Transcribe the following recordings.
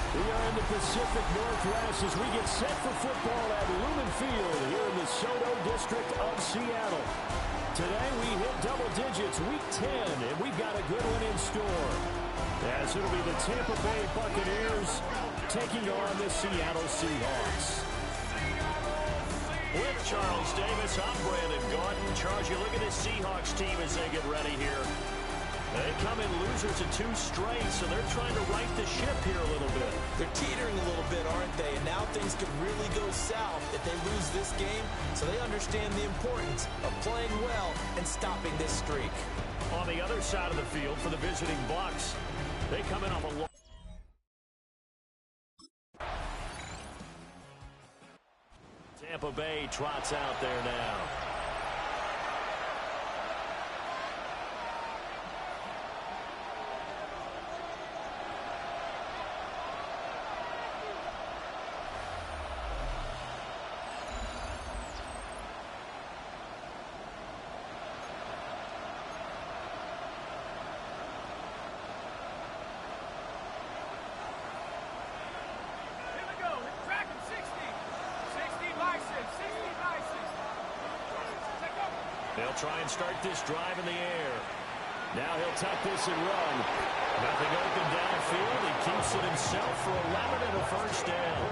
We are in the Pacific Northwest as we get set for football at Lumen Field here in the Soto District of Seattle. Today we hit double digits, week 10, and we've got a good one in store. As it'll be the Tampa Bay Buccaneers taking on the Seattle Seahawks. With Charles Davis, I'm Brandon Gaudin. Charles, you look at this Seahawks team as they get ready here. They come in losers of 2 straight, so they're trying to right the ship here a little bit. They're teetering a little bit, aren't they? And now things could really go south if they lose this game, so they understand the importance of playing well and stopping this streak. On the other side of the field for the visiting Bucs, they come in off a long... Tampa Bay trots out there now. They'll try and start this drive in the air. Now he'll tuck this and run. Nothing open downfield. He keeps it himself for 11 and a first down.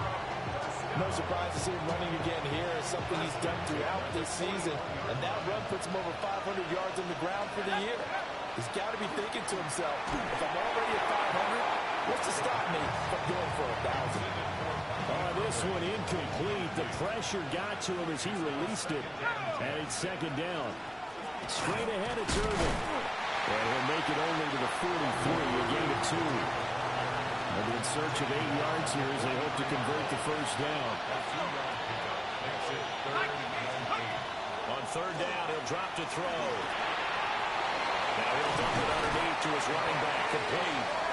No surprise to see him running again here. It's something he's done throughout this season. And that run puts him over 500 yards on the ground for the year. He's got to be thinking to himself, if I'm already at 500, what's to stop me from going for 1,000? This one incomplete. The pressure got to him as he released it. And it's second down. Straight ahead, it's Irvin. And he'll make it only to the 43, a gain of 2. And in search of 8 yards here as they hope to convert the first down. On third down, he'll drop to throw. Now he'll dump it underneath to his running back, complete.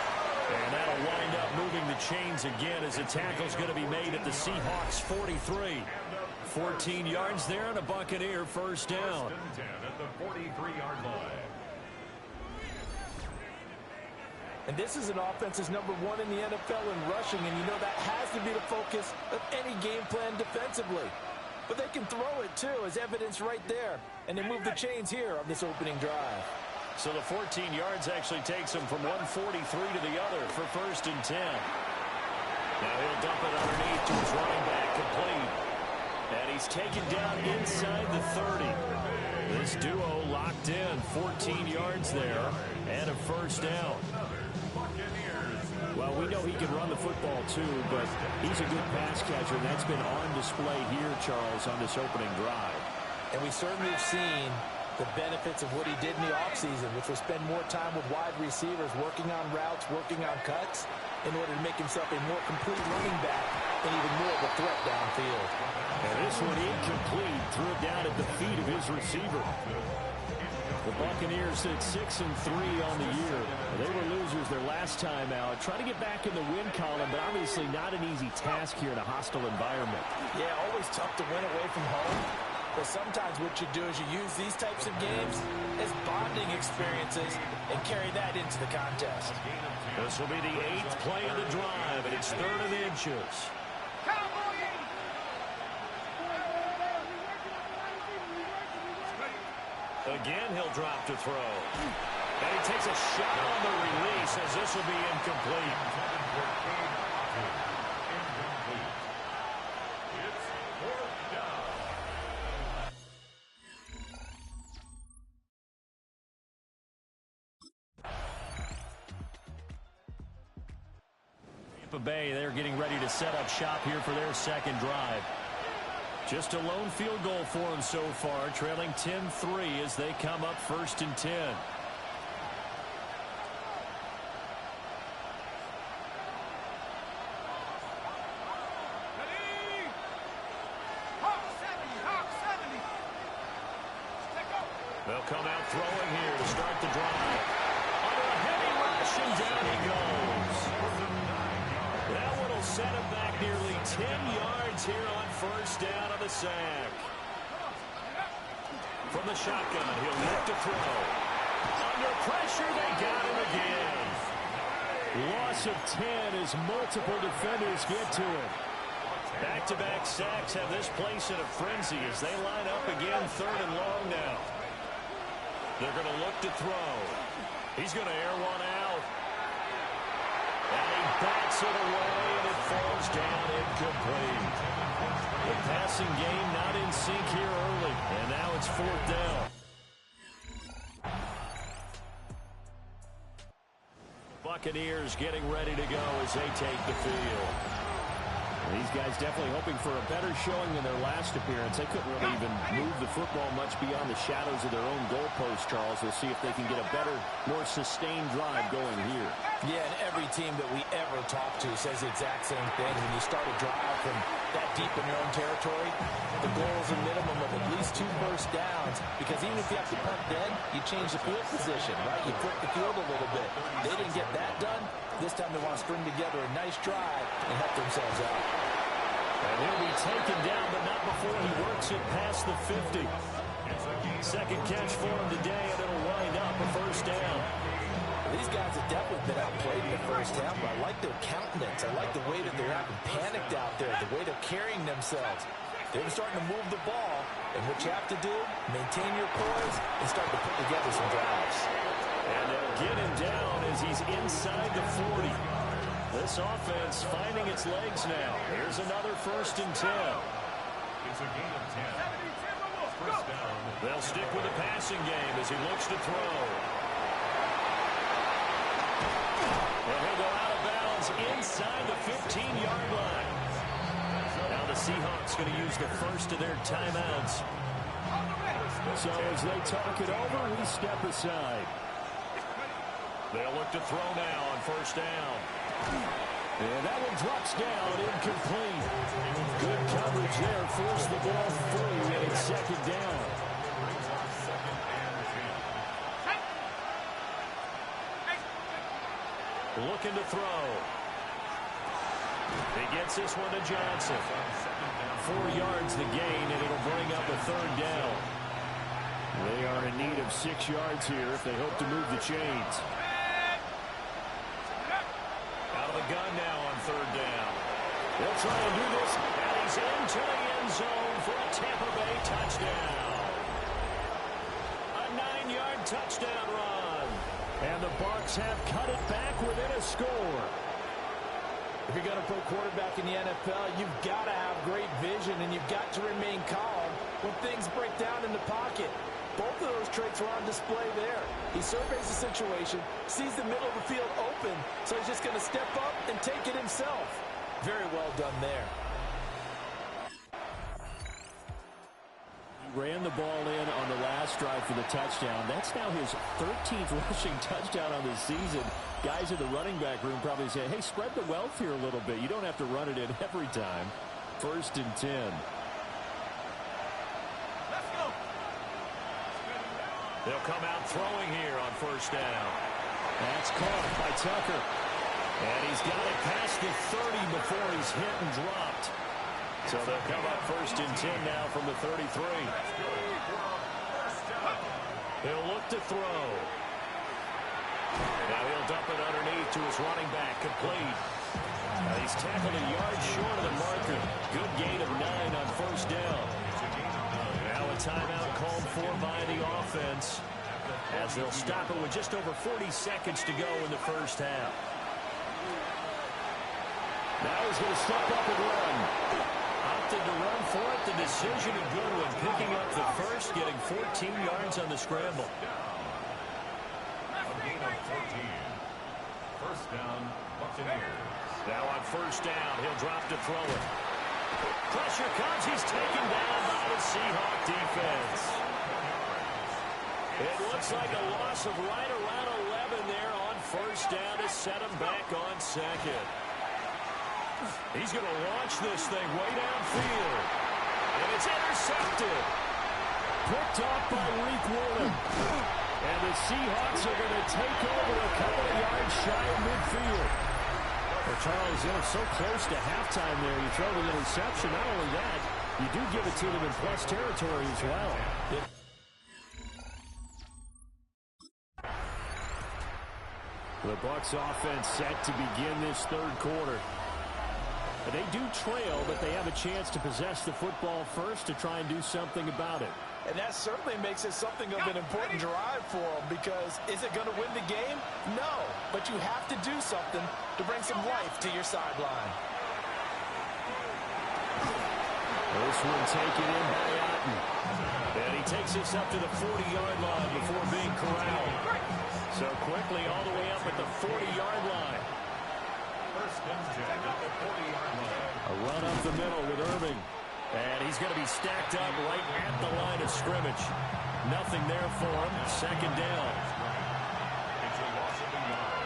And that'll wind up moving the chains again as the tackle's going to be made at the Seahawks 43. 14 yards there and a Buccaneer first down. At the 43-yard line. And this is an offense that's number 1 in the NFL in rushing, and you know that has to be the focus of any game plan defensively. But they can throw it, too, as evidence right there. And they move the chains here on this opening drive. So the 14 yards actually takes him from 143 to the other for first and 10. Now he'll dump it underneath to his running back, complete. And he's taken down inside the 30. This duo locked in, 14 yards there, and a first down. Well, we know he can run the football, too, but he's a good pass catcher, and that's been on display here, Charles, on this opening drive. And we certainly have seen the benefits of what he did in the offseason, which was spend more time with wide receivers, working on routes, working on cuts, in order to make himself a more complete running back and even more of a threat downfield. And this one incomplete, threw it down at the feet of his receiver. The Buccaneers sit 6-3 on the year. They were losers their last time out. Trying to get back in the win column, but obviously not an easy task here in a hostile environment. Yeah, always tough to win away from home. But sometimes what you do is you use these types of games as bonding experiences and carry that into the contest. This will be the 8th play of the drive, and it's 3rd and inches. Again, he'll drop to throw. And he takes a shot on the release as this will be incomplete. Bay, they're getting ready to set up shop here for their second drive. Just a lone field goal for them so far, trailing 10-3 as they come up 1st and 10. They'll come out throwing here to start the drive. Under a heavy rush, and down he goes. That one will set him back nearly 10 yards here on first down on the sack. From the shotgun, he'll look to throw. Under pressure, they got him again. Loss of 10 as multiple defenders get to him. Back-to-back sacks have this place in a frenzy as they line up again, 3rd and long now. They're going to look to throw. He's going to air one out. And he bats it away, and it falls down incomplete. The passing game not in sync here early, and now it's 4th down. Buccaneers getting ready to go as they take the field. These guys definitely hoping for a better showing than their last appearance. They couldn't really even move the football much beyond the shadows of their own goalpost, Charles. We'll see if they can get a better, more sustained drive going here. Yeah, and every team that we ever talk to says the exact same thing. When you start a drive from that deep in your own territory, the goal is a minimum of at least 2 first downs, because even if you have to punt then, you change the field position, right? You flip the field a little bit. They didn't get that done. This time they want to string together a nice drive and help themselves out. And he'll be taken down, but not before he works it past the 50. Second catch for him today, and it'll wind up a first down. These guys have definitely been outplayed in the first half, but I like their countenance. I like the way that they're acting panicked out there, the way they're carrying themselves. They're starting to move the ball, and what you have to do, maintain your poise and start to put together some drives. And they'll get him down as he's inside the 40. This offense finding its legs now. Here's another 1st and 10. It's a gain of 10. First down. They'll stick with the passing game as he looks to throw. And he'll go out of bounds inside the 15-yard line. Now the Seahawks going to use the first of their timeouts. So as they talk it over, we step aside. They'll look to throw now on 1st down. And that one drops down, incomplete. Good coverage there, forced the ball free, and it's 2nd down. Looking to throw. He gets this one to Johnson. 4 yards the gain, and it'll bring up a 3rd down. They are in need of 6 yards here if they hope to move the chains. Out of the gun now on 3rd down. They'll try and do this, and he's into the end zone for a Tampa Bay touchdown. A 9-yard touchdown run. And the Bucs have cut it back within a score. If you're going to play quarterback in the NFL, you've got to have great vision, and you've got to remain calm when things break down in the pocket. Both of those traits are on display there. He surveys the situation, sees the middle of the field open, so he's just going to step up and take it himself. Very well done there. He ran the ball in on the last drive for the touchdown. That's now his 13th rushing touchdown on the season. Guys in the running back room probably say, hey, spread the wealth here a little bit. You don't have to run it in every time. 1st and 10. They'll come out throwing here on 1st down. That's caught by Tucker. And he's got it past the 30 before he's hit and dropped. So they'll come up 1st and 10 now from the 33. He'll look to throw. Now he'll dump it underneath to his running back, complete. He's tackled a yard short of the marker. Good gain of 9 on 1st down. Now a timeout called for by the offense as they'll stop it with just over 40 seconds to go in the 1st half. Now he's going to step up and run. Opted to run for it. The decision a good one. Picking up the first, getting 14 yards on the scramble. A gain of 14. First down, Buccaneers. Now on 1st down, he'll drop to throw it. Pressure comes. He's taken down by the Seahawk defense. It looks like a loss of right around 11 there on 1st down to set him back on 2nd. He's going to launch this thing way downfield. And it's intercepted. Picked off by Reek Willen. And the Seahawks are going to take over a couple of yards shy of midfield. Well, Charles, they're so close to halftime there. You throw the interception. Not only that, you do give it to them in plus territory as well. The Bucs offense set to begin this third quarter. They do trail, but they have a chance to possess the football first to try and do something about it. And that certainly makes it something of an important drive for them, because is it going to win the game? No, but you have to do something to bring some life to your sideline. This one taken in by Otten. And he takes this up to the 40-yard line before being corralled. So quickly all the way up at the 40-yard line. First and 10 at the 40-yard line. A run up the middle with Irving. And he's going to be stacked up right at the line of scrimmage. Nothing there for him. Second down. It's a loss of a yard.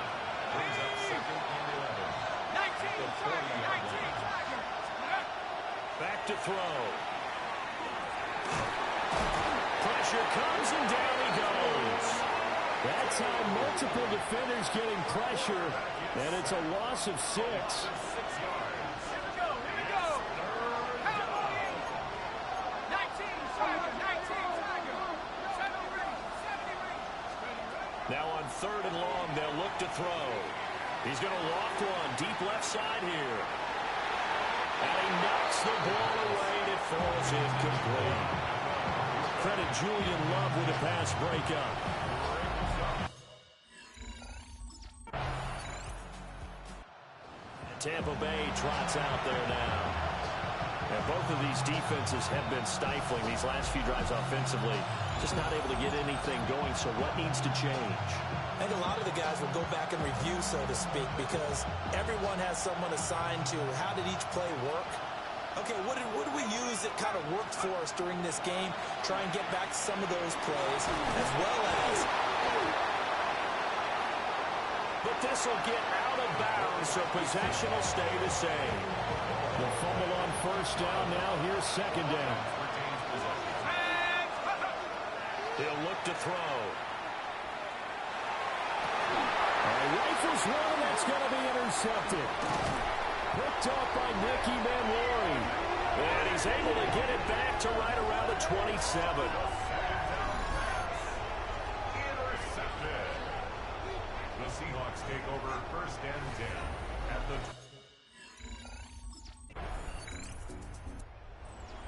Brings up second and 11. 19, 40-yard line. Back to throw. Pressure comes and down he goes. That time multiple defenders getting pressure. And it's a loss of 6. 6 yards. Now on third and long, they'll look to throw. He's going to loft one deep left side here. And he knocks the ball away, and it falls incomplete. Credit Julian Love with a pass breakup. Tampa Bay trots out there now. And both of these defenses have been stifling these last few drives offensively. Just not able to get anything going, so what needs to change? I think a lot of the guys will go back and review, so to speak, because everyone has someone assigned to how did each play work. Okay, what did we use that kind of worked for us during this game? Try and get back to some of those plays, as well as... But this will get out of bounds, so possession will stay the same. The fumble on first down. Now here's second down. He'll look to throw. Rifles one, that's going to be intercepted. Picked up by Nicky Manlori. And he's able to get it back to right around the 27. Intercepted. The Seahawks take over first and 10 at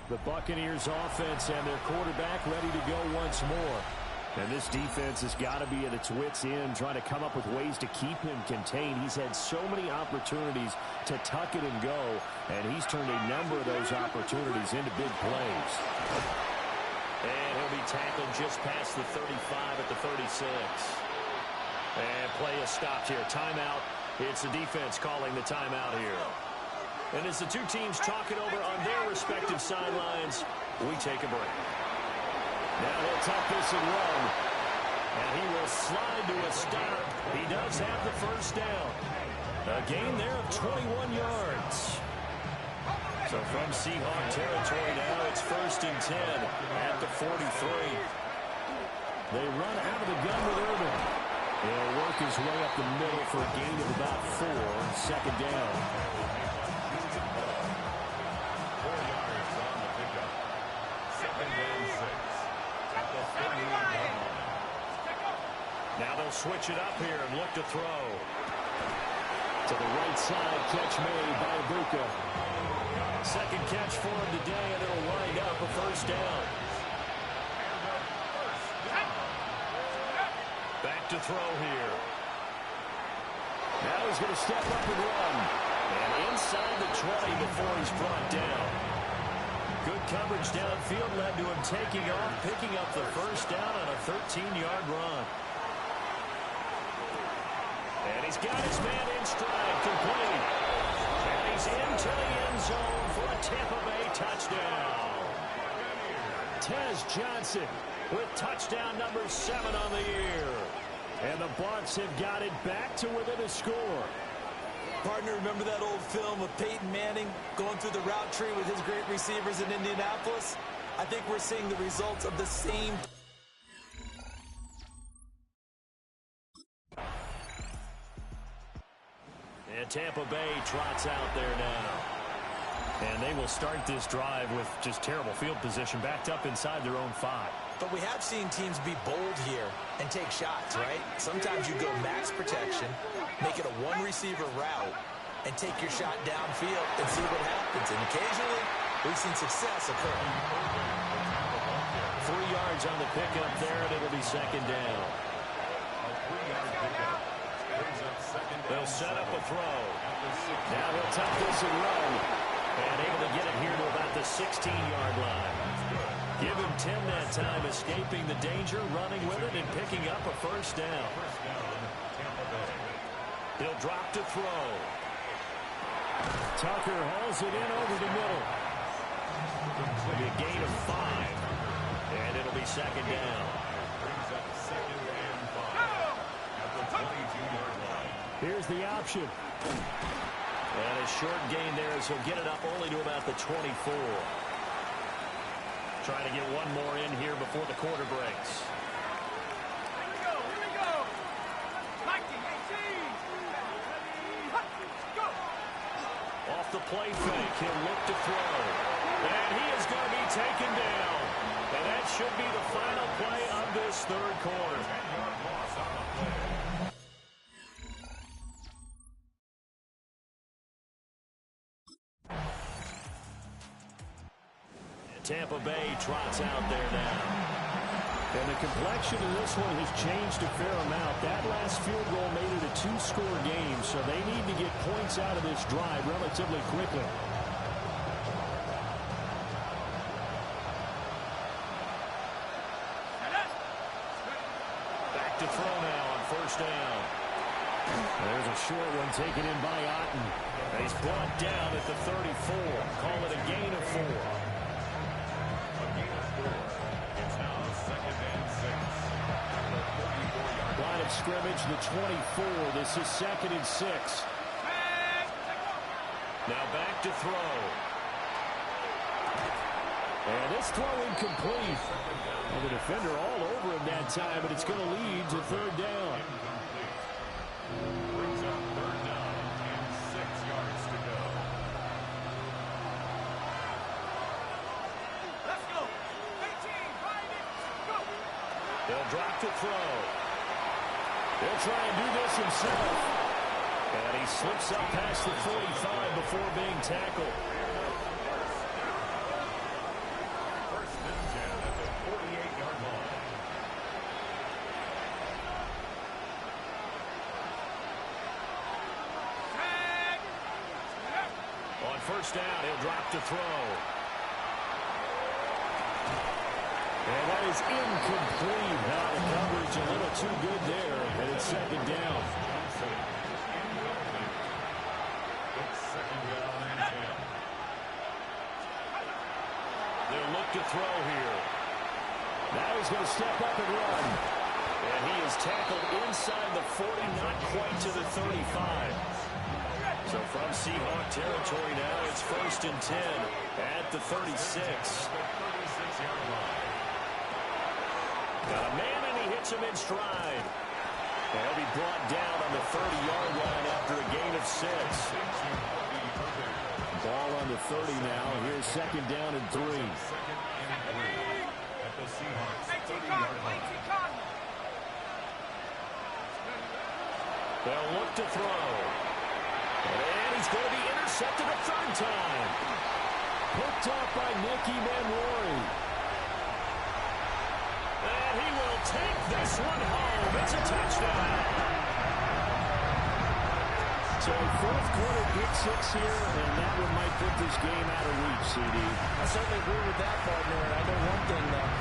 the Buccaneers offense and their quarterback ready to go once more. And this defense has got to be at its wits' end, trying to come up with ways to keep him contained. He's had so many opportunities to tuck it and go, and he's turned a number of those opportunities into big plays. And he'll be tackled just past the 35 at the 36. And play is stopped here. Timeout. It's the defense calling the timeout here. And as the two teams talk it over on their respective sidelines, we take a break. Now he'll tuck this and run. And he will slide to a stop. He does have the first down. A gain there of 21 yards. So from Seahawk territory now, it's first and 10 at the 43. They run out of the gun with Irving. He'll work his way up the middle for a gain of about 4. Second down. 4 yards on the pickup. Second and 6 at the 48-yard line. Now they'll switch it up here and look to throw. To the right side, catch made by Ibuka. Second catch for him today, and it'll wind up a first down. Back to throw here. Now he's going to step up and run. And inside the 20 before he's brought down. Good coverage downfield led to him taking off, picking up the first down on a 13-yard run. And he's got his man in stride, complete. And he's into the end zone for a Tampa Bay touchdown. Tez Johnson with touchdown number 7 on the year. And the Bucs have got it back to within a score. Partner, remember that old film of Peyton Manning going through the route tree with his great receivers in Indianapolis? I think we're seeing the results of the same. And Tampa Bay trots out there now. And they will start this drive with just terrible field position, backed up inside their own 5. But we have seen teams be bold here and take shots, right? Sometimes you go max protection, make it a one-receiver route, and take your shot downfield and see what happens. And occasionally, we've seen success occur. 3 yards on the pickup there, and it'll be second down. They'll set up a throw. Now he'll tuck this and run. And able to get it here to about the 16-yard line. Give him 10 that time, escaping the danger, running with it, and picking up a first down. He'll drop to throw. Tucker hauls it in over the middle. It'll be a gain of 5. And it'll be second down. Brings up second and 5 at the 22-yard line. Here's the option. And a short gain there as he'll get it up only to about the 24. Trying to get one more in here before the quarter breaks. Here we go. 19, 18. Go. Off the play fake, he'll look to throw. And he is going to be taken down. And that should be the final play of this third quarter. 10-yard loss on the play. Tampa Bay trots out there now. And the complexion of this one has changed a fair amount. That last field goal made it a 2-score game, so they need to get points out of this drive relatively quickly. Back to throw now on first down. There's a short one taken in by Otten. And he's brought down at the 34. Call it a gain of 4. It's now second and 6 at the 34-yard line. Line of scrimmage, the 24. This is second and 6. Now back to throw. And this throw incomplete. Well, the defender all over him that time, but it's going to lead to third down. Brings up third down and 6 yards to go. Let's go. 18, 5, go. They'll drop to throw. He'll try and do this himself. And he slips up past the 45 before being tackled. First and 10 at the 48-yard line. On first down, he'll drop to throw. And that is incomplete. Now the coverage a little too good there, and it's second down. It's second down and 10. They'll look to throw here. Now he's going to step up and run. And he is tackled inside the 40, not quite to the 35. So from Seahawk territory now, it's first and 10 at the 36. 36-yard line. Got a man, and he hits him in stride. And he'll be brought down on the 30-yard line after a gain of 6. Ball on the 30 now. Here's second down and 3. Second and 3 at the Seahawks 30-yard line. They'll look to throw. And he's going to be intercepted a third time. Picked up by Nicky Manwari. And he will take this one home. It's a touchdown. So fourth quarter pick 6 here, and that one might put this game out of reach, CD. I certainly agree with that, partner. And I know one thing, though.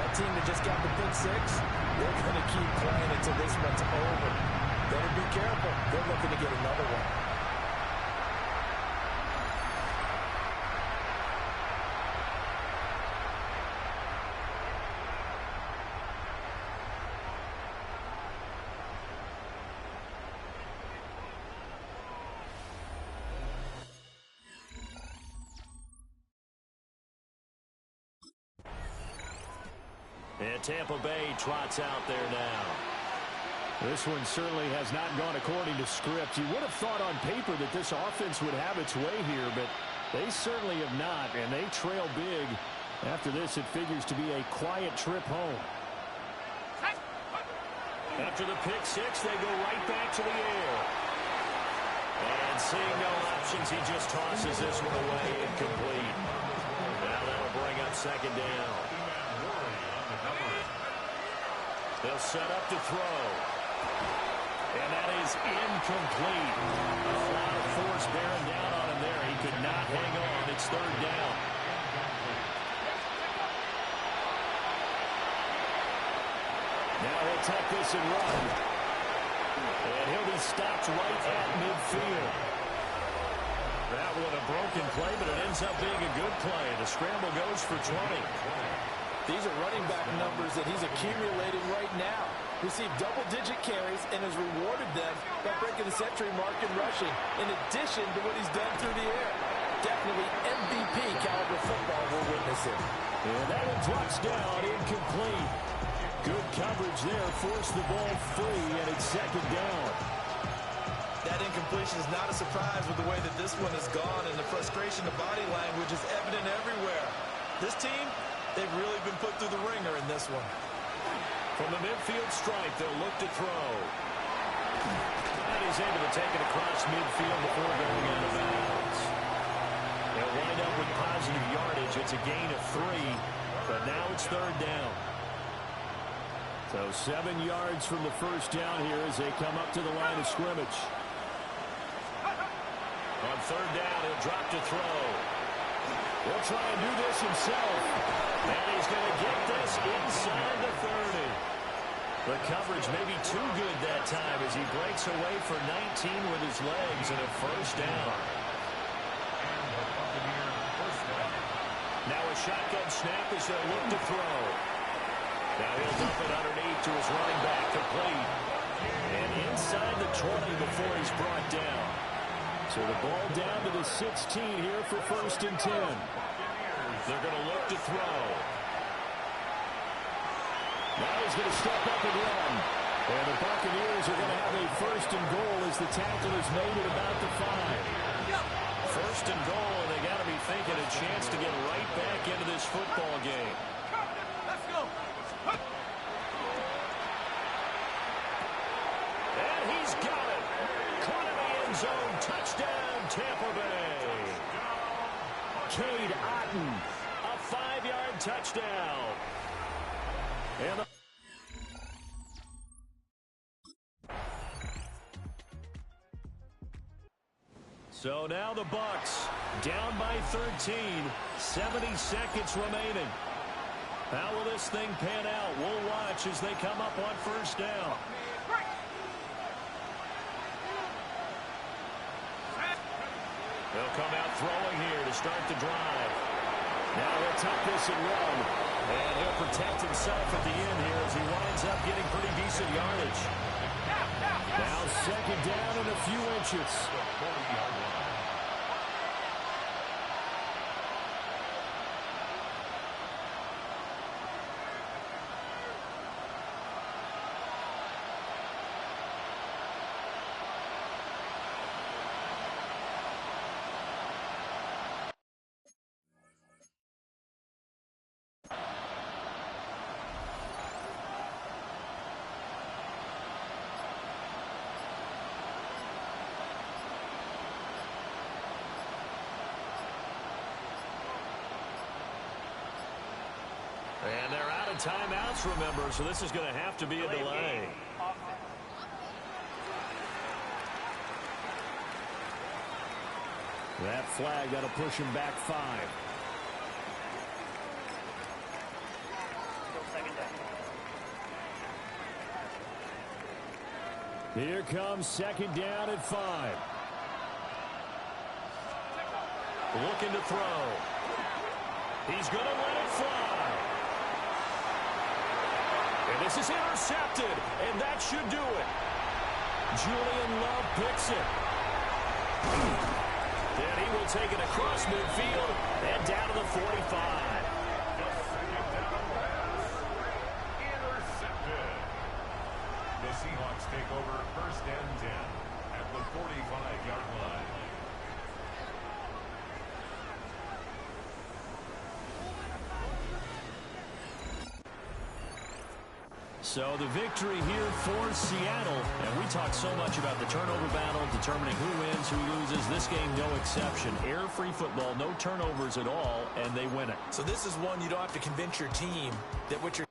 That team that just got the pick 6, they're going to keep playing until this one's over. Better be careful. They're looking to get another one. And Tampa Bay trots out there now. This one certainly has not gone according to script. You would have thought on paper that this offense would have its way here, but they certainly have not, and they trail big After this, it figures to be a quiet trip home. After the pick six, they go right back to the air. And seeing no options, he just tosses this one away, incomplete. Now that'll bring up second down. They'll set up to throw. And that is incomplete. A lot of force bearing down on him there. He could not hang on. It's third down. Now he'll take this and run. And he'll be stopped right at midfield. That one a broken play, but it ends up being a good play. The scramble goes for 20. These are running back numbers that he's accumulating right now. Received double-digit carries and has rewarded them by breaking the century mark in rushing, in addition to what he's done through the air. Definitely MVP caliber football we're witnessing. And that one drops down, incomplete. Good coverage there, forced the ball free, and it's second down. That incompletion is not a surprise with the way that this one has gone, and the frustration of body language is evident everywhere. This team, they've really been put through the ringer in this one. From the midfield stripe, they'll look to throw. And he's able to take it across midfield before going out of bounds. They'll wind up with positive yardage. It's a gain of 3, but now it's third down. So 7 yards from the first down here as they come up to the line of scrimmage. On third down, he'll drop to throw. He'll try and do this himself. And he's going to get this inside the 30. The coverage may be too good that time as he breaks away for 19 with his legs and a first down. Now a shotgun snap as they'll look to throw. Now he'll dump it underneath to his running back, complete. And inside the 20 before he's brought down. So the ball down to the 16 here for first and 10. They're going to look to throw. Now he's going to step up and run. And the Buccaneers are going to have a first and goal as the tackle is made at about the 5. First and goal, and they got to be thinking a chance to get right back into this football game. Let's go. And he's got it. Caught in the end zone. Touchdown, Tampa Bay. Cade Otton, A 5-yard touchdown. And so now the Bucs down by 13, 70 seconds remaining. How will this thing pan out? We'll watch as they come up on first down. They'll come out throwing here to start the drive. now he'll take this and run. And he'll protect himself at the end here as he winds up getting pretty decent yardage. Now second down and a few inches. And they're out of timeouts, remember, so this is going to have to be a delay. That flag, that'll push him back 5. Here comes second down at 5. Looking to throw. He's going to let it fly. And this is intercepted, and that should do it. Julian Love picks it. Then he will take it across midfield and down to the 45. Intercepted. The Seahawks take over first and 10 at the 45-yard line. So the victory here for Seattle. And we talked so much about the turnover battle, determining who wins, who loses. This game, no exception. Error-free football, no turnovers at all, and they win it. So this is one you don't have to convince your team that what you're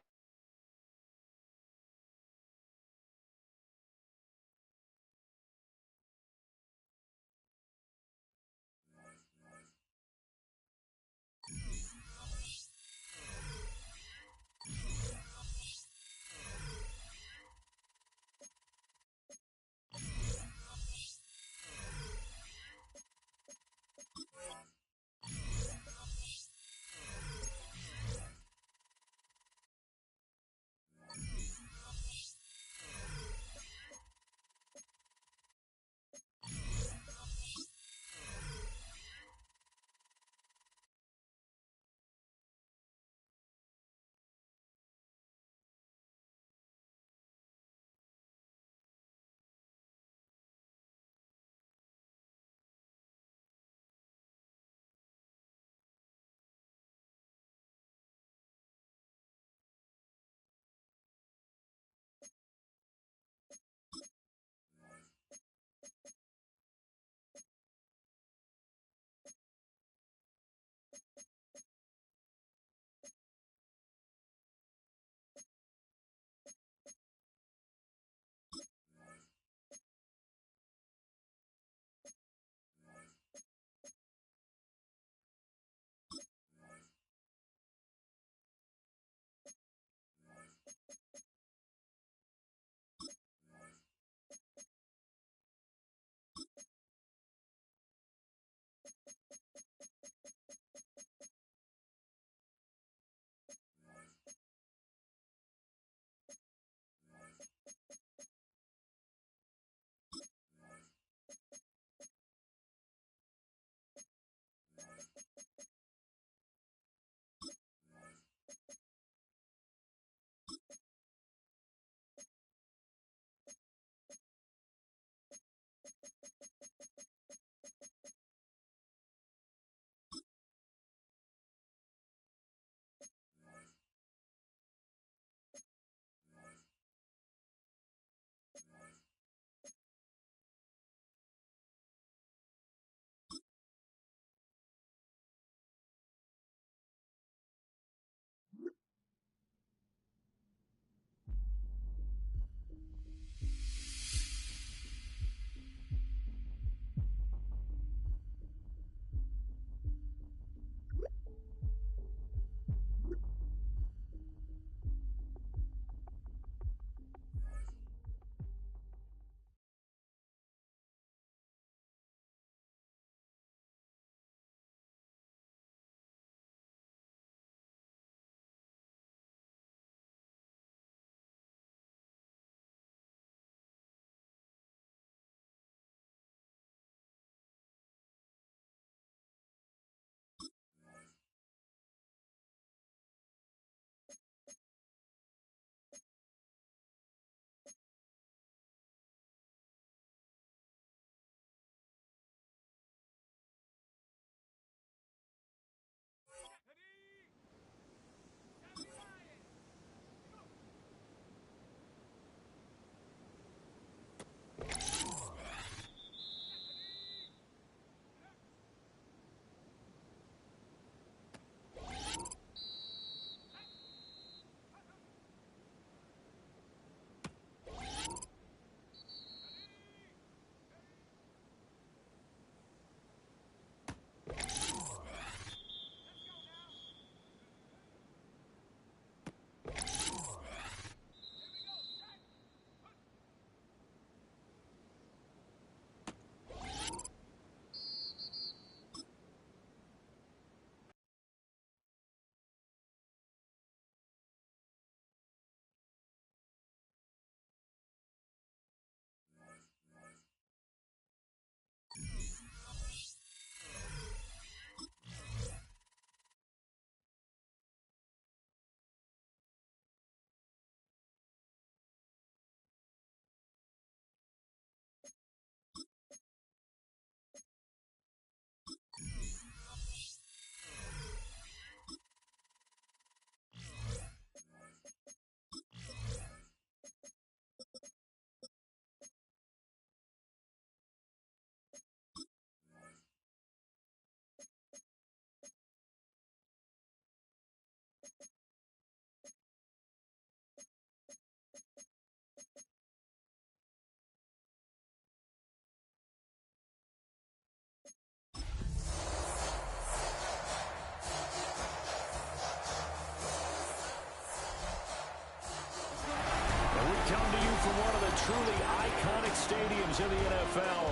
come to you from one of the truly iconic stadiums in the NFL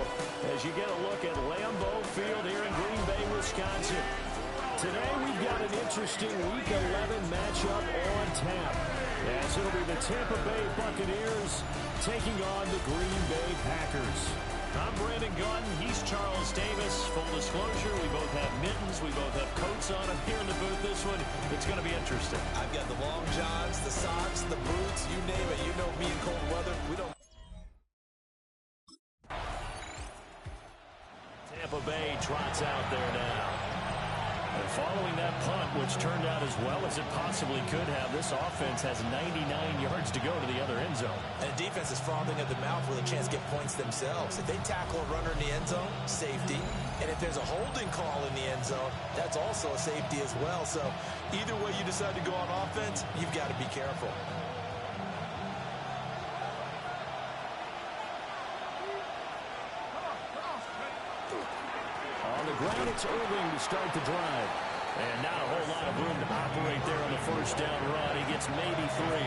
as you get a look at Lambeau Field here in Green Bay, Wisconsin. Today we've got an interesting Week 11 matchup on tap, as it'll be the Tampa Bay Buccaneers taking on the Green Bay Packers. I'm Brandon Gunn. He's Charles Davis. Full disclosure, we both have mittens. We both have coats on up here in the booth. This one, it's going to be interesting. I've got the long johns, the socks, the boots, you name it. You know me in cold weather. We don't. Tampa Bay trots out there now. And following that punt, which turned out as well as it possibly could have, this offense has 99 yards to go to the other end zone. And the defense is frothing at the mouth with a chance to get points themselves. If they tackle a runner in the end zone, safety. And if there's a holding call in the end zone, that's also a safety as well. So either way you decide to go on offense, you've got to be careful. On the ground, it's Irving to start the drive. And not a whole lot of room to operate there on the first down run. He gets maybe 3.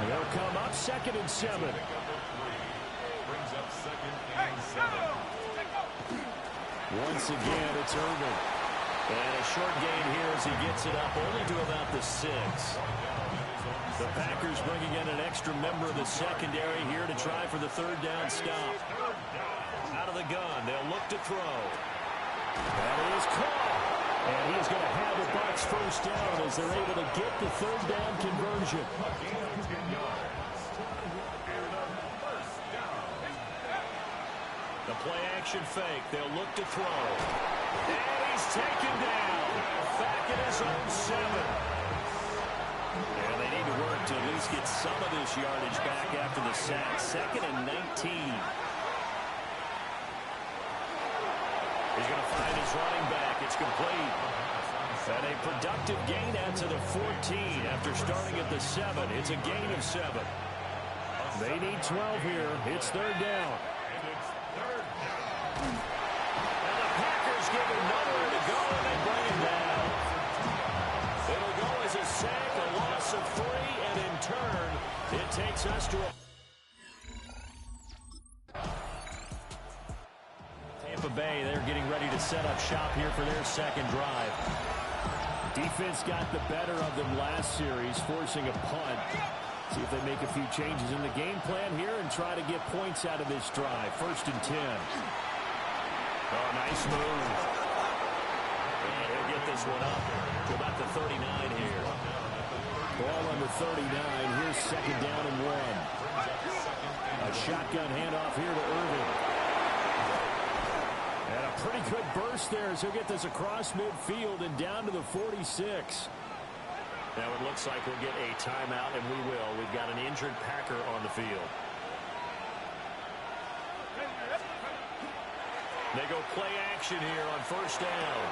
They'll come up 2nd and 7. Brings up 2nd and 7. Once again, it's Irving. And a short gain here as he gets it up only to about the 6. The Packers bringing in an extra member of the secondary here to try for the 3rd down stop. Out of the gun, they'll look to throw. That is caught. And he's going to have the Bucs first down as they're able to get the 3rd down conversion. The play action fake, they'll look to throw. And he's taken down. Back at his own 7. And they need to work to at least get some of this yardage back after the sack. 2nd and 19. He's going to find his running back. It's complete. And a productive gain out to the 14 after starting at the 7. It's a gain of 7. They need 12 here. It's 3rd down. And the Packers give him nowhere to go, and they bring him down. It'll go as a sack, a loss of 3, and in turn, it takes us to a... Tampa Bay, they're getting ready to set up shop here for their 2nd drive. Defense got the better of them last series, forcing a punt. See if they make a few changes in the game plan here and try to get points out of this drive. 1st and 10. Oh, nice move. And he'll get this one up to about the 39 here. Ball on the 39. Here's 2nd down and 1. A shotgun handoff here to Irving. And a pretty good burst there as he'll get this across midfield and down to the 46. Now it looks like we'll get a timeout, and we will. We've got an injured Packer on the field. They go play action here on 1st down.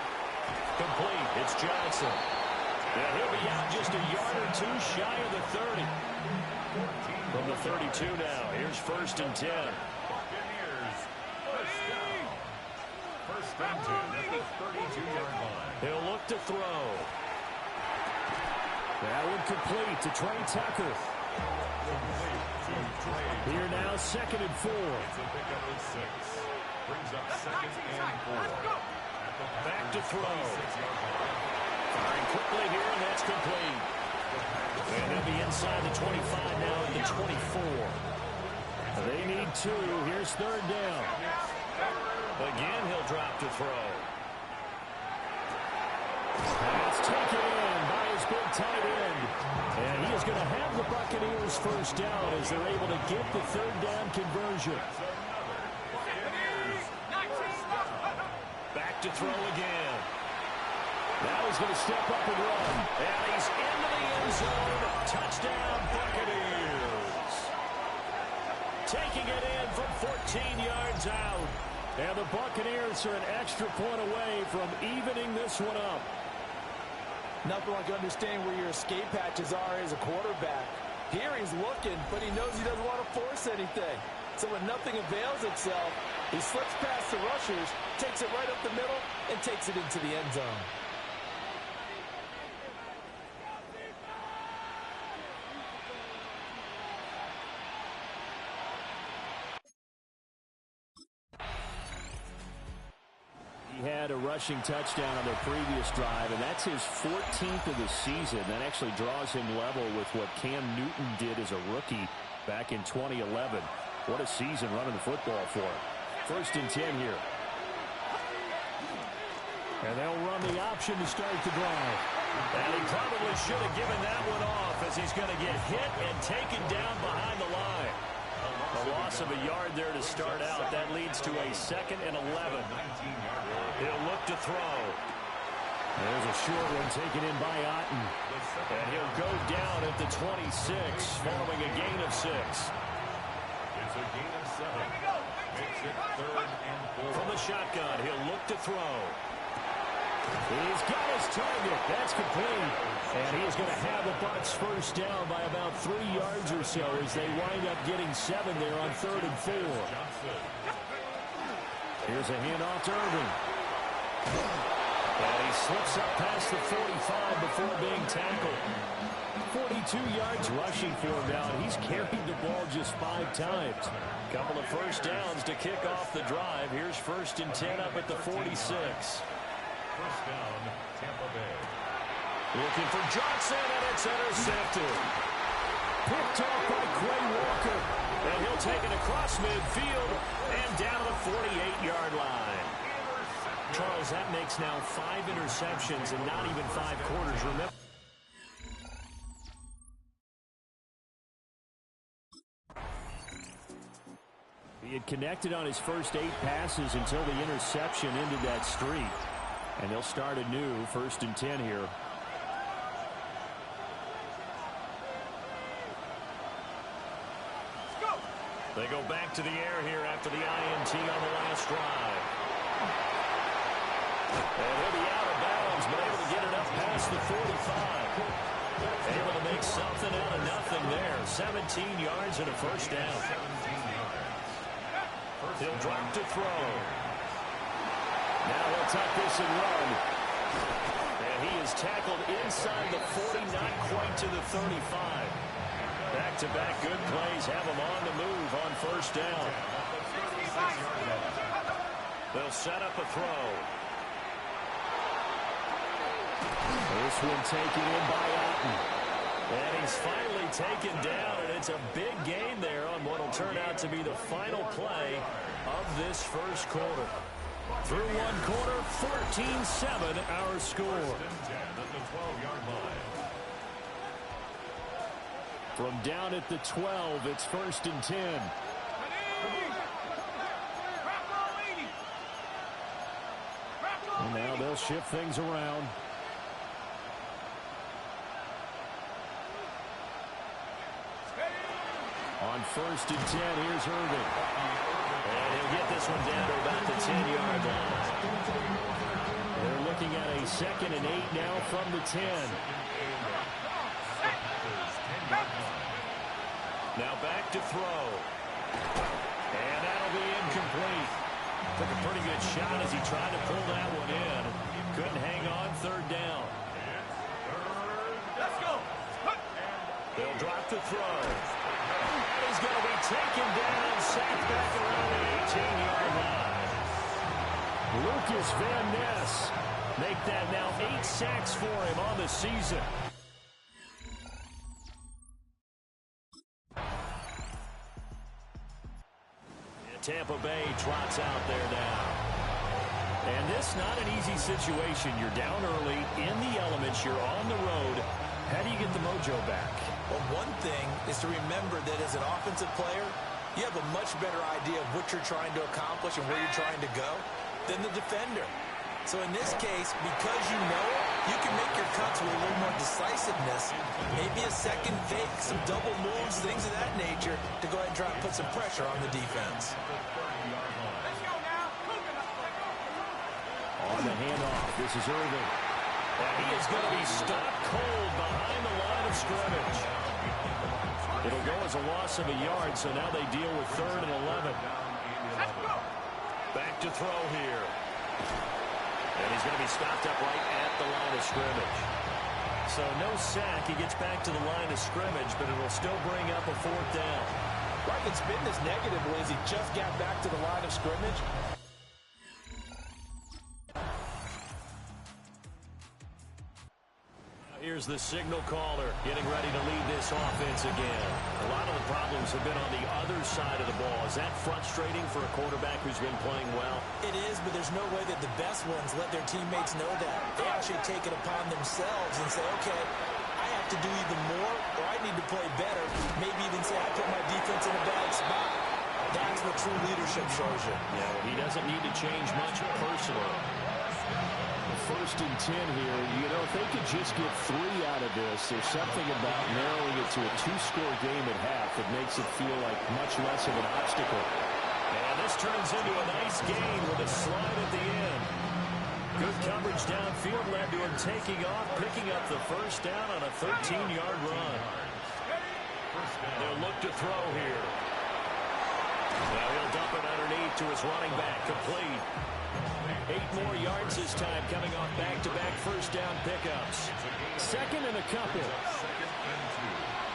Complete. It's Johnson. And he'll be out just a yard or 2 shy of the 30. From the 32 now. Here's 1st and 10. Buccaneers, 1st down. 1st and 10 at the 32-yard line. He'll look to throw. That one complete to Trey Tucker. Here now, 2nd and 4. It's a pickup of 6. Brings up 2nd and 4. Back to throw. Firing quickly here, and that's complete. And they'll be inside the 25 now at the 24. They need 2. Here's 3rd down. Again, he'll drop to throw. That's taken in by his big tight end. And he is going to have the Buccaneers first down as they're able to get the 3rd down conversion. Back to throw again. Now he's going to step up and run. And he's into the end zone. Touchdown, Buccaneers. Taking it in from 14 yards out. And the Buccaneers are an extra point away from evening this one up. Nothing like understanding where your escape patches are as a quarterback. Here he's looking, but he knows he doesn't want to force anything. So when nothing avails itself, he slips past the rushers, takes it right up the middle, and takes it into the end zone. had a rushing touchdown on their previous drive, and that's his 14th of the season. That actually draws him level with what Cam Newton did as a rookie back in 2011. What a season running the football for him. 1st and 10 here. And they'll run the option to start the drive. And he probably should have given that one off, as he's going to get hit and taken down behind the line. A loss of a yard there to start out. That leads to a 2nd and 11. He'll look to throw. There's a short one taken in by Otten. And he'll go down at the 26, following a gain of 6. It's a gain of 7. Makes it 3rd and 4. From the shotgun, he'll look to throw. He's got his target. That's complete. And he is going to have the Bucs first down by about 3 yards or so as they wind up getting 7 there on 3rd and 4. Here's a handoff to Irving. And he slips up past the 45 before being tackled. 42 yards rushing for him now, and he's carried the ball just 5 times. Couple of first downs to kick off the drive. Here's 1st and 10 up at the 46. First down, Tampa Bay. Looking for Johnson, and it's intercepted. Picked off by Quay Walker. And he'll take it across midfield and down to the 48-yard line. Charles, that makes now 5 interceptions and not even 5 quarters. Remember, he had connected on his first 8 passes until the interception ended that streak. And they'll start anew, 1st and 10 here. they go back to the air here after the INT on the last drive. And he'll be out of bounds, but able to get it up past the 45. Able to make something out of nothing there. 17 yards and a first down. He'll drop to throw. Now he'll tuck this and run. And he is tackled inside the 40, not quite to the 35. Back-to-back good plays have him on the move on first down. They'll set up a throw. This one taken in by Otten. And he's finally taken down, and it's a big gain there on what will turn out to be the final play of this first quarter. Through one quarter, 14-7 our score. From down at the 12, it's 1st and 10. And now they'll shift things around. On 1st and 10, here's Irving. And he'll get this one down to about the 10-yard line. They're looking at a 2nd and 8 now from the 10. Now back to throw. And that'll be incomplete. Took a pretty good shot as he tried to pull that one in. Couldn't hang on, 3rd down. Let's go. They'll drop to throw. He's going to be taken down, sacked back around the 18-yard line. Lucas Van Ness make that now 8 sacks for him on the season. Tampa Bay trots out there now. And this not an easy situation. You're down early, in the elements, you're on the road. How do you get the mojo back? Well, one thing is to remember that as an offensive player, you have a much better idea of what you're trying to accomplish and where you're trying to go than the defender. So in this case, because you know it, you can make your cuts with a little more decisiveness, maybe a second fake, some double moves, things of that nature, to go ahead and try and put some pressure on the defense. Let's go now. On the handoff, this is Irving. And he is going to be stopped cold behind the line of scrimmage. It'll go as a loss of a yard, so now they deal with 3rd and 11. Back to throw here. And he's going to be stopped up right at the line of scrimmage. So no sack. He gets back to the line of scrimmage, but it'll still bring up a 4th down. What I can spin this negatively is he just got back to the line of scrimmage. Here's the signal caller getting ready to lead this offense again. A lot of the problems have been on the other side of the ball. Is that frustrating for a quarterback who's been playing well? It is, but there's no way that the best ones let their teammates know that. They actually take it upon themselves and say, okay, I have to do even more, or I need to play better. Maybe even say I put my defense in a bad spot. That's what true leadership shows you. Yeah, he doesn't need to change much personally. First and 10 here. You know, if they could just get 3 out of this, there's something about narrowing it to a 2-score game at half that makes it feel like much less of an obstacle. And this turns into a nice gain with a slide at the end. Good coverage downfield led to him taking off, picking up the first down on a 13-yard run. They'll look to throw here. Now he'll dump it underneath to his running back, complete. 8 more yards this time, coming off back-to-back first down pickups. Second and a couple.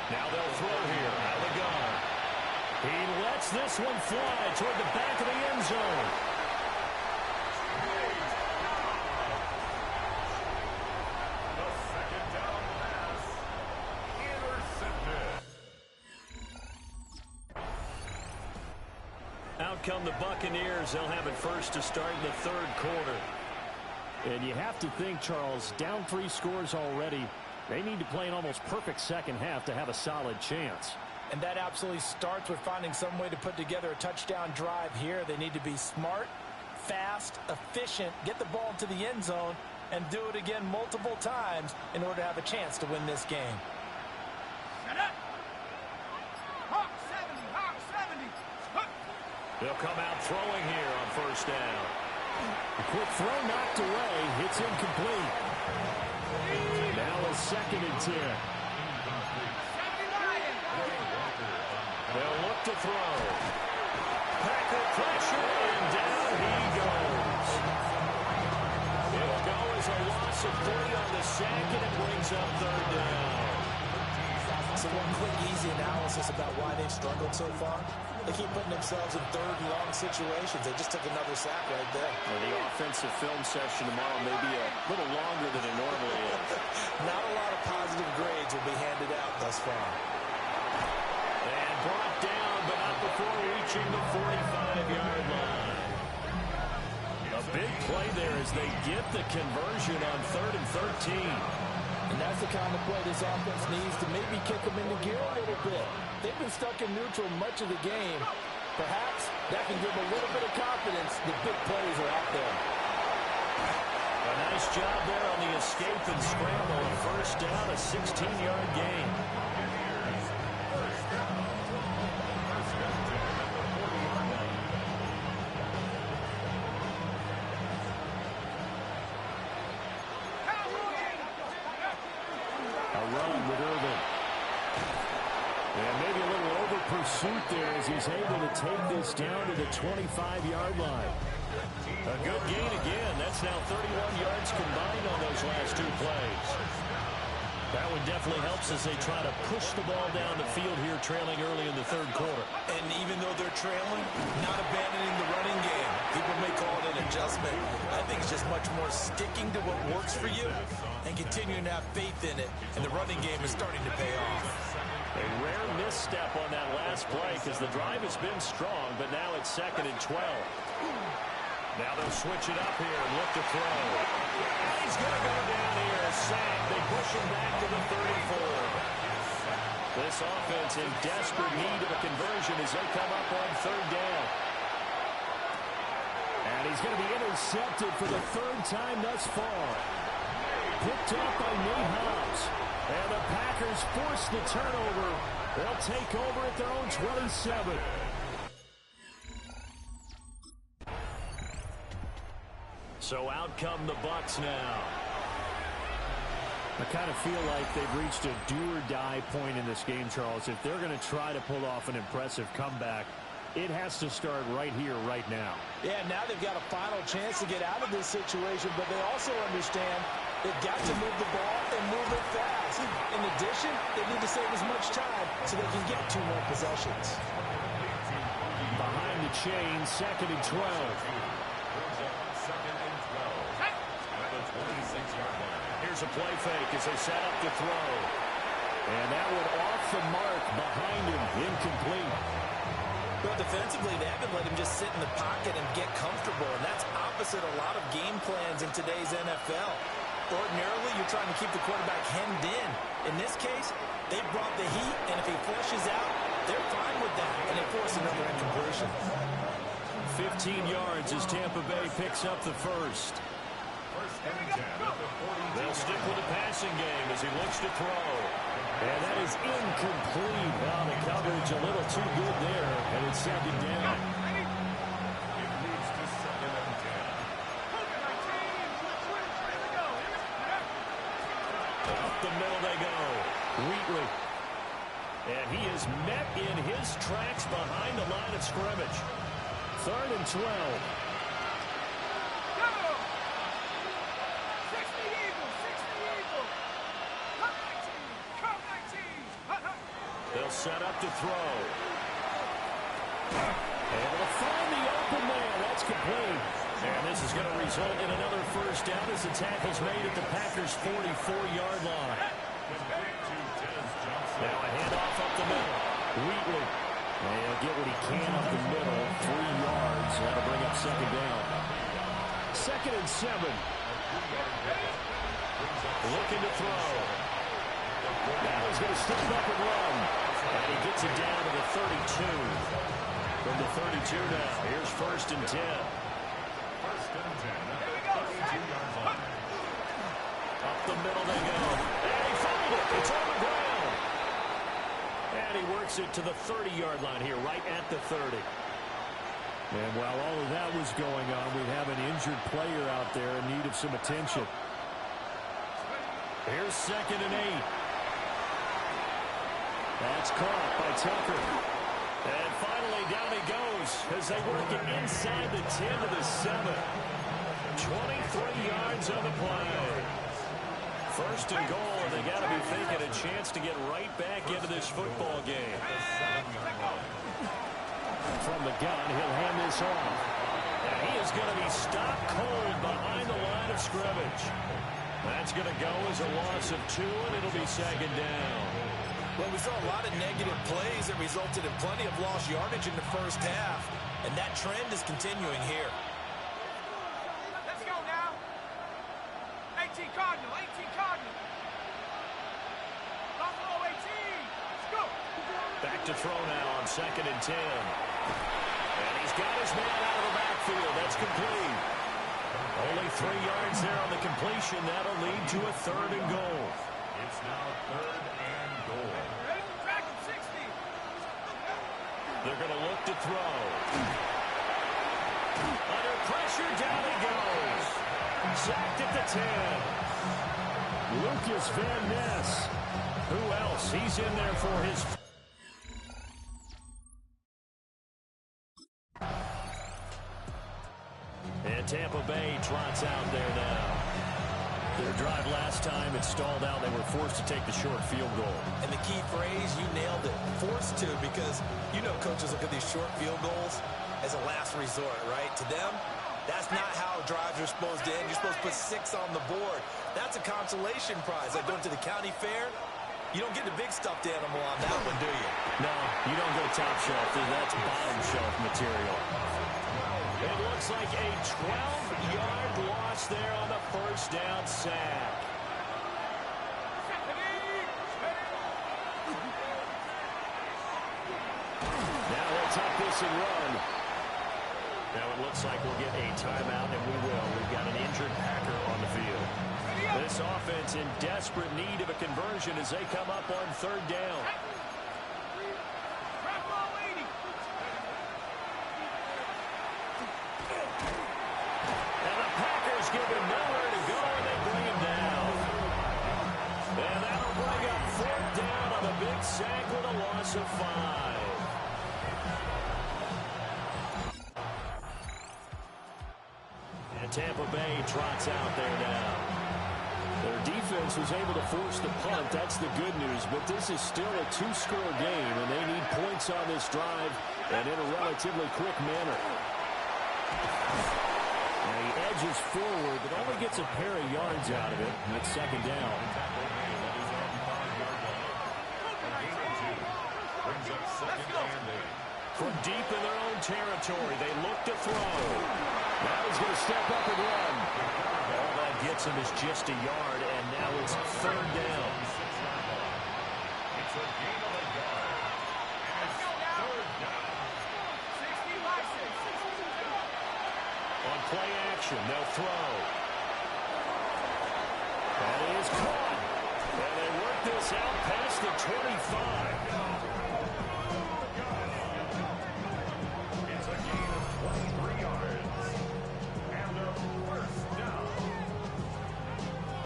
Now they'll throw here, out of the gun. He lets this one fly toward the back of the end zone. The second down pass. Intercepted. Out come the Buccaneers. They'll have it first to start in the third quarter. And you have to think, Charles, down 3 scores already. They need to play an almost perfect second half to have a solid chance. And that absolutely starts with finding some way to put together a touchdown drive here. They need to be smart, fast, efficient, get the ball into the end zone, and do it again multiple times in order to have a chance to win this game. Set up. Hawk 70, Hawk 70. Hup. They'll come out throwing here on first down. A quick throw knocked away. It's incomplete. Now a second and 10. 70 Lion. They'll look to throw. Packer pressure, and down he goes. It'll go as a loss of 3 on the sack, and it brings up third down. So one quick, easy analysis about why they've struggled so far. They keep putting themselves in third and long situations. They just took another sack right there. Well, the offensive film session tomorrow may be a little longer than it normally is. Not a lot of positive grades will be handed out thus far. And brought down, but not before reaching the 45-yard line. A big play there as they get the conversion on 3rd and 13. And that's the kind of play this offense needs to maybe kick them into gear a little bit. They've been stuck in neutral much of the game. Perhaps that can give them a little bit of confidence that big plays are out there. A nice job there on the escape and scramble. A first down, a 16-yard gain. Pursuit there as he's able to take this down to the 25-yard line. A good gain again. That's now 31 yards combined on those last 2 plays. That one definitely helps as they try to push the ball down the field here, trailing early in the third quarter. And even though they're trailing, not abandoning the running game. People may call it an adjustment. I think it's just much more sticking to what works for you and continuing to have faith in it. And the running game is starting to pay off. A rare misstep on that last play because the drive has been strong, but now it's 2nd and 12. Now they'll switch it up here and look to throw. And he's going to go down here, a sack. They push him back to the 34. This offense in desperate need of a conversion as they come up on 3rd down. And he's going to be intercepted for the 3rd time thus far. Picked up by Nate Hobbs. And the Packers force the turnover. They'll take over at their own 27. So out come the Bucs now. I kind of feel like they've reached a do-or-die point in this game, Charles. If they're going to try to pull off an impressive comeback, it has to start right here, right now. Yeah, now they've got a final chance to get out of this situation, but they also understand they've got to move the ball and move it fast. In addition, they need to save as much time so they can get 2 more possessions. Behind the chain, 2nd and 12. Second and 12. At the 26-yard line. Here's Here's a play fake as they set up to throw. And that one off the mark behind him, incomplete. Well, defensively, they haven't let him just sit in the pocket and get comfortable, and that's opposite a lot of game plans in today's NFL. Ordinarily, you're trying to keep the quarterback hemmed in. In this case, they brought the heat, and if he flushes out, they're fine with that, and they force another incompletion. 15 yards as Tampa Bay picks up the first. They'll stick with the passing game as he looks to throw. And that is incomplete. Well, the coverage a little too good there, and it's second down. It leads to 2nd and 10. Up the middle they go. Wheatley. And he is met in his tracks behind the line of scrimmage. 3rd and 12. They'll set up to throw. Able to find the open man. That's complete. And this is going to result in another first down as the tackle's made at the Packers' 44-yard line. Now a handoff up the middle. Wheatley. And he'll get what he can up the middle. 3 yards. That'll bring up second down. 2nd and 7. Looking to throw. Now he's going to step up and run. And he gets it down to the 32. From the 32 now, here's 1st and 10. 1st and 10. 32 yards line. Up the middle they go. And he fumbled it. It's on the ground. And he works it to the 30-yard line here, right at the 30. And while all of that was going on, we have an injured player out there in need of some attention. Here's 2nd and 8. That's caught by Tucker. And finally, down he goes as they work it inside the 10 to the 7. 23 yards on the play. 1st and goal, and they got to be thinking a chance to get right back into this football game. From the gun, he'll hand this off. And he is going to be stopped cold behind the line of scrimmage. That's going to go as a loss of 2, and it'll be 2nd down. Well, we saw a lot of negative plays that resulted in plenty of lost yardage in the first half, and that trend is continuing here. Let's go now. 18 Cardinal, 18 Cardinal. Buffalo 18. Let's go. Back to throw now on 2nd and 10. And he's got his man out of the backfield. That's complete. Only 3 yards there on the completion. That'll lead to a 3rd and goal. It's now 3rd and goal. Ready to track him 60. They're going to look to throw. Under pressure, down he goes. Sacked at the 10. Lucas Van Ness. Who else? He's in there for his... And Tampa Bay trots out there now. Their drive last time, it stalled out. They were forced to take the short field goal. And the key phrase, you nailed it, forced to, because you know coaches look at these short field goals as a last resort, right? To them, that's not how drives are supposed to end. You're supposed to put 6 on the board. That's a consolation prize. Like going to the county fair, you don't get the big stuffed animal on that one, do you? No, you don't go top shelf. That's bottom shelf material. It looks like a 12-yard loss there on the first down sack. Now they'll tuck this and run. Now it looks like we'll get a timeout, and we will. We've got an injured Packer on the field. This offense in desperate need of a conversion as they come up on 3rd down. Give him nowhere to go, and they bring him down. And that'll bring up 4th down on a big sack with a loss of 5. And Tampa Bay trots out there now. Their defense was able to force the punt. That's the good news. But this is still a 2-score game, and they need points on this drive and in a relatively quick manner. And he surges forward, but only gets a pair of yards out of it. And it's second down. From deep in their own territory, they look to throw. Now he's going to step up and run. All that gets him is just a yard, and now it's third down. It's a gain of a yard. And it's third down. On play action, they'll throw. That is caught. And they work this out past the 25. It's a gain of 23 yards. And a first down.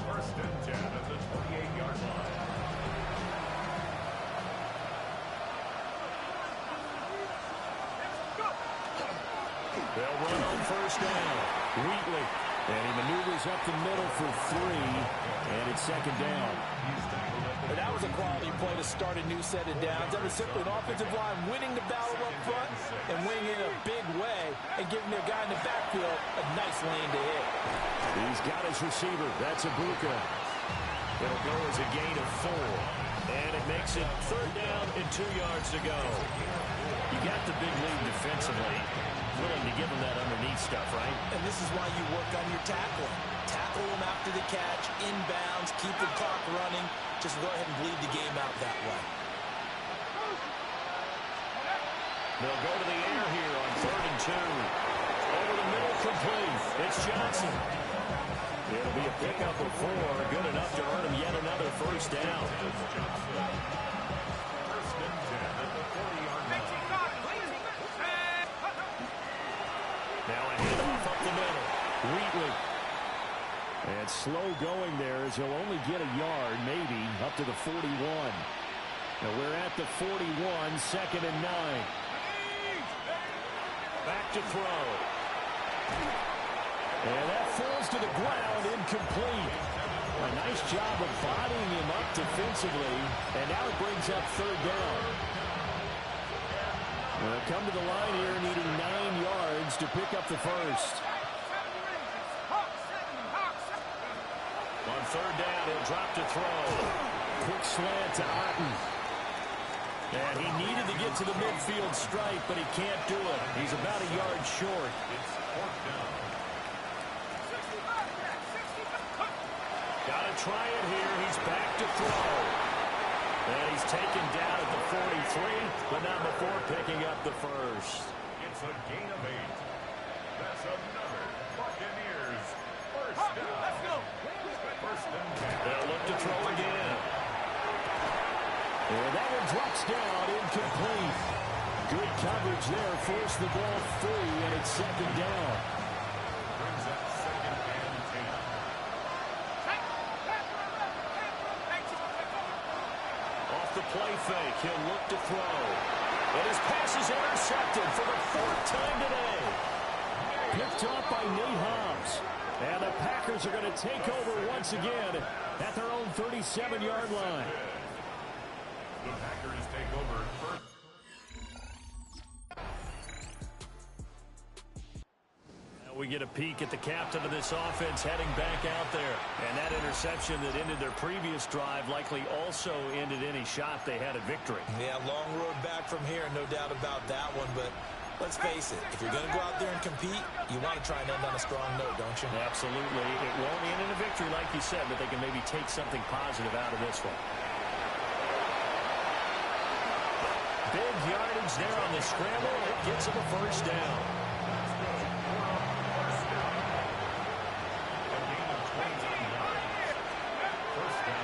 First and 10 at the 28-yard line. They'll run on first down. Wheatley. And he maneuvers up the middle for 3, and it's second down. And that was a quality play to start a new set of downs. That was simply an offensive line winning the battle up front and winning in a big way and giving their guy in the backfield a nice lane to hit. He's got his receiver. That's Ibuka. It'll go as a gain of 4. And it makes it third down and 2 yards to go. You got the big lead defensively. Willing to give them that underneath stuff, right? And this is why you work on your tackling. Tackle them after the catch, inbounds, keep the clock running. Just go ahead and bleed the game out that way. They'll go to the air here on third and 2. Over the middle, complete. It's Johnson. It'll be a pickup of 4. Good enough to earn him yet another first down. First and 10 at the 40-yard line. Now a handoff up the middle. Wheatley. And slow going there as he'll only get a yard, maybe, up to the 41. Now we're at the 41, second and 9. Back to throw. And that falls to the ground, incomplete. A nice job of bodying him up defensively, and now it brings up third down. They'll come to the line here needing 9 yards to pick up the first. On third down, he'll drop to throw. Quick slant to Otten. And he needed to get to the midfield stripe, but he can't do it. He's about a yard short. It's fourth down. Got to try it here. He's back to throw. And he's taken down at the 43, but not before picking up the first. It's a gain of 8. That's another Buccaneers first down. Let's go. First and 10. They'll look to throw again. And that one drops down, incomplete. Good coverage there, forced the ball free, and it's second down. Brings up second and 10. Off the play fake, he'll look to throw. And his pass is intercepted for the 4th time today. Picked up by Nate Hobbs. And the Packers are going to take over once again at their own 37-yard line. The Packers take over first. Now we get a peek at the captain of this offense heading back out there. And that interception that ended their previous drive likely also ended any shot they had at victory. Yeah, long road back from here, no doubt about that one. But let's face it, if you're going to go out there and compete, you want to try and end on a strong note, don't you? Absolutely. It won't end in a victory like you said, but they can maybe take something positive out of this one. Big yardage there on the scramble. It gets him a first down.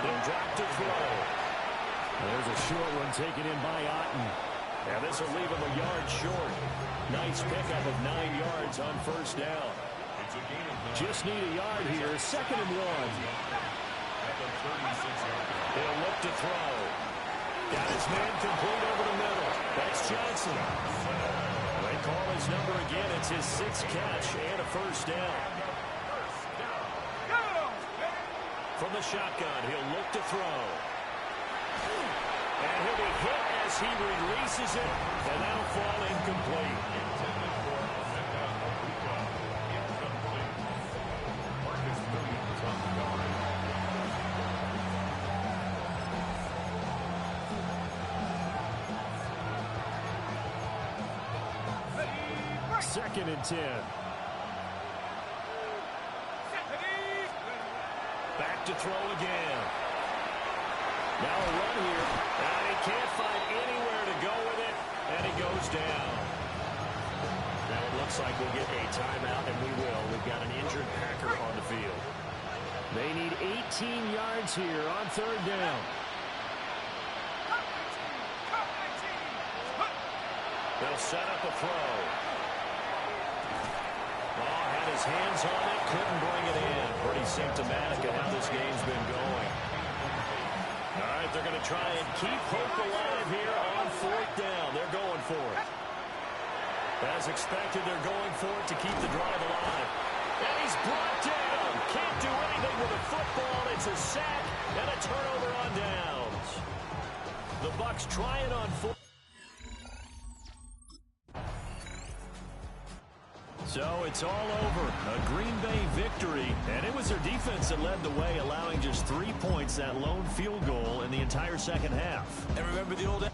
Then drop to throw. There's a short one taken in by Otten. And this will leave him a yard short. Nice pickup of 9 yards on first down. Just need a yard here. Second and 1. He'll look to throw. Got his man complete over the middle. That's Johnson. They call his number again. It's his 6th catch and a first down. From the shotgun, he'll look to throw. And he'll be hit as he releases it, and that'll fall incomplete. 2nd and 10. Back to throw again. Now a run here. And he can't find anywhere to go with it. And he goes down. Now it looks like we'll get a timeout, and we will. We've got an injured Packer on the field. They need 18 yards here on 3rd down. They'll set up a throw. Oh, had his hands on it, couldn't bring it in. Pretty symptomatic of how this game's been going. All right, they're going to try and keep hope alive here on 4th down. They're going for it. As expected, they're going for it to keep the drive alive. And he's brought down. Can't do anything with a football. It's a sack and a turnover on downs. The Bucs trying on 4th. So it's all over. A Green Bay victory. And it was their defense that led the way, allowing just 3 points, that lone field goal in the entire second half. And remember the old